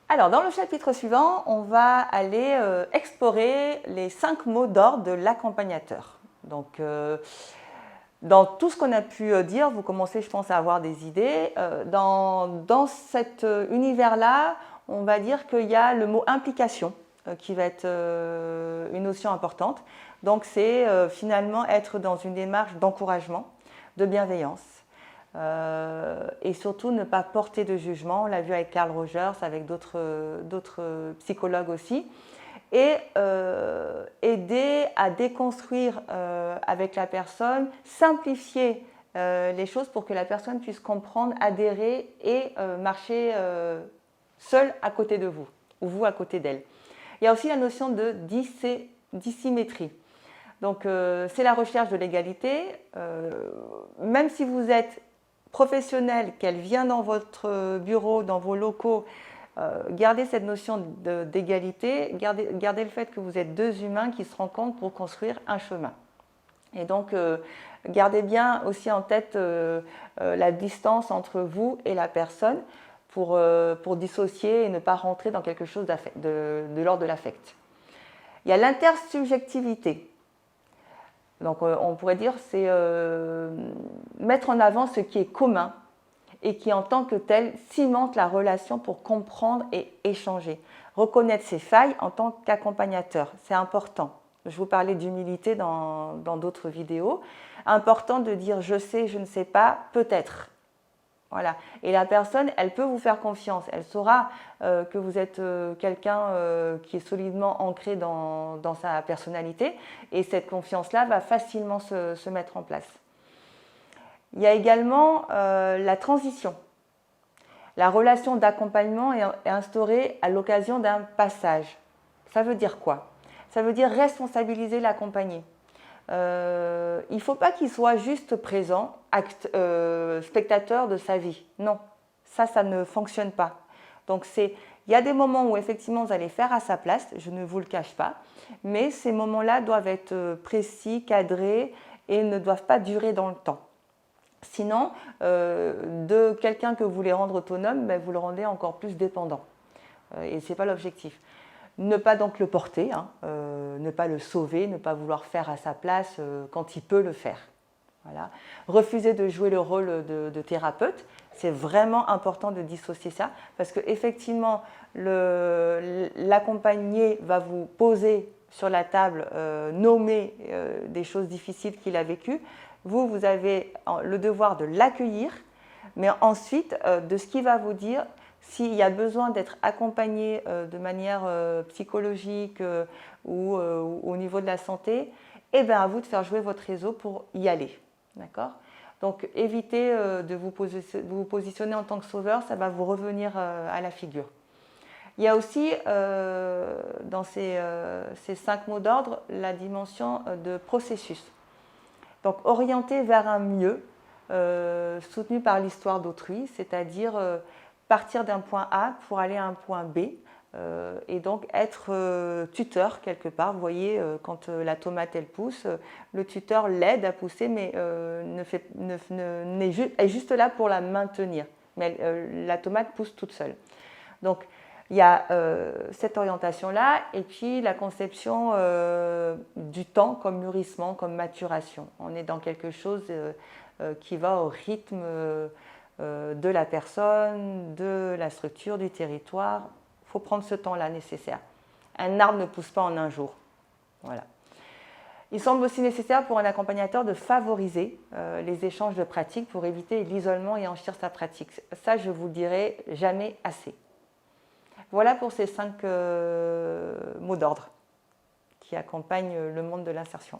Alors, dans le chapitre suivant, on va aller explorer les 5 mots d'ordre de l'accompagnateur. Donc, dans tout ce qu'on a pu dire, vous commencez, je pense, à avoir des idées. Dans cet univers-là, on va dire qu'il y a le mot implication qui va être une notion importante. Donc, c'est finalement être dans une démarche d'encouragement, de bienveillance. Et surtout ne pas porter de jugement. On l'a vu avec Carl Rogers, avec d'autres psychologues aussi. Et aider à déconstruire avec la personne, simplifier les choses pour que la personne puisse comprendre, adhérer et marcher seule à côté de vous, ou vous à côté d'elle. Il y a aussi la notion de dissymétrie. Donc c'est la recherche de l'égalité. Même si vous êtes professionnel, qu'elle vient dans votre bureau, dans vos locaux, gardez cette notion d'égalité, gardez le fait que vous êtes deux humains qui se rencontrent pour construire un chemin. Et donc, gardez bien aussi en tête la distance entre vous et la personne pour dissocier et ne pas rentrer dans quelque chose de l'ordre de l'affect. Il y a l'intersubjectivité. Donc, on pourrait dire c'est mettre en avant ce qui est commun et qui, en tant que tel, cimente la relation pour comprendre et échanger. Reconnaître ses failles en tant qu'accompagnateur, c'est important. Je vous parlais d'humilité dans d'autres vidéos. Important de dire « je sais, je ne sais pas, peut-être ». Voilà. Et la personne, elle peut vous faire confiance. Elle saura que vous êtes quelqu'un qui est solidement ancré dans sa personnalité. Et cette confiance-là va facilement se mettre en place. Il y a également la transition. La relation d'accompagnement est instaurée à l'occasion d'un passage. Ça veut dire quoi? Ça veut dire responsabiliser l'accompagné. Il ne faut pas qu'il soit juste présent, spectateur de sa vie. Non, ça ne fonctionne pas. Donc il y a des moments où effectivement vous allez faire à sa place, je ne vous le cache pas, mais ces moments-là doivent être précis, cadrés et ne doivent pas durer dans le temps. Sinon, de quelqu'un que vous voulez rendre autonome, vous le rendez encore plus dépendant. Et ce n'est pas l'objectif. Ne pas donc le porter, ne pas le sauver, ne pas vouloir faire à sa place quand il peut le faire. Voilà. Refuser de jouer le rôle de thérapeute, c'est vraiment important de dissocier ça, parce qu'effectivement, l'accompagné va vous poser sur la table, nommer des choses difficiles qu'il a vécues. Vous avez le devoir de l'accueillir, mais ensuite, de ce qu'il va vous dire, s'il y a besoin d'être accompagné de manière psychologique ou au niveau de la santé, eh bien à vous de faire jouer votre réseau pour y aller. D'accord ? Donc évitez de vous positionner en tant que sauveur, ça va vous revenir à la figure. Il y a aussi dans ces 5 mots d'ordre la dimension de processus. Donc orienté vers un mieux, soutenu par l'histoire d'autrui, c'est-à-dire partir d'un point A pour aller à un point B et donc être tuteur quelque part. Vous voyez, quand la tomate elle pousse, le tuteur l'aide à pousser mais est juste là pour la maintenir. Mais la tomate pousse toute seule. Donc il y a cette orientation-là et puis la conception du temps comme mûrissement, comme maturation. On est dans quelque chose qui va au rythme de la personne, de la structure, du territoire. Il faut prendre ce temps-là nécessaire. Un arbre ne pousse pas en un jour. Voilà. Il semble aussi nécessaire pour un accompagnateur de favoriser les échanges de pratiques pour éviter l'isolement et enrichir sa pratique. Ça, je vous le dirai jamais assez. Voilà pour ces 5 mots d'ordre qui accompagnent le monde de l'insertion.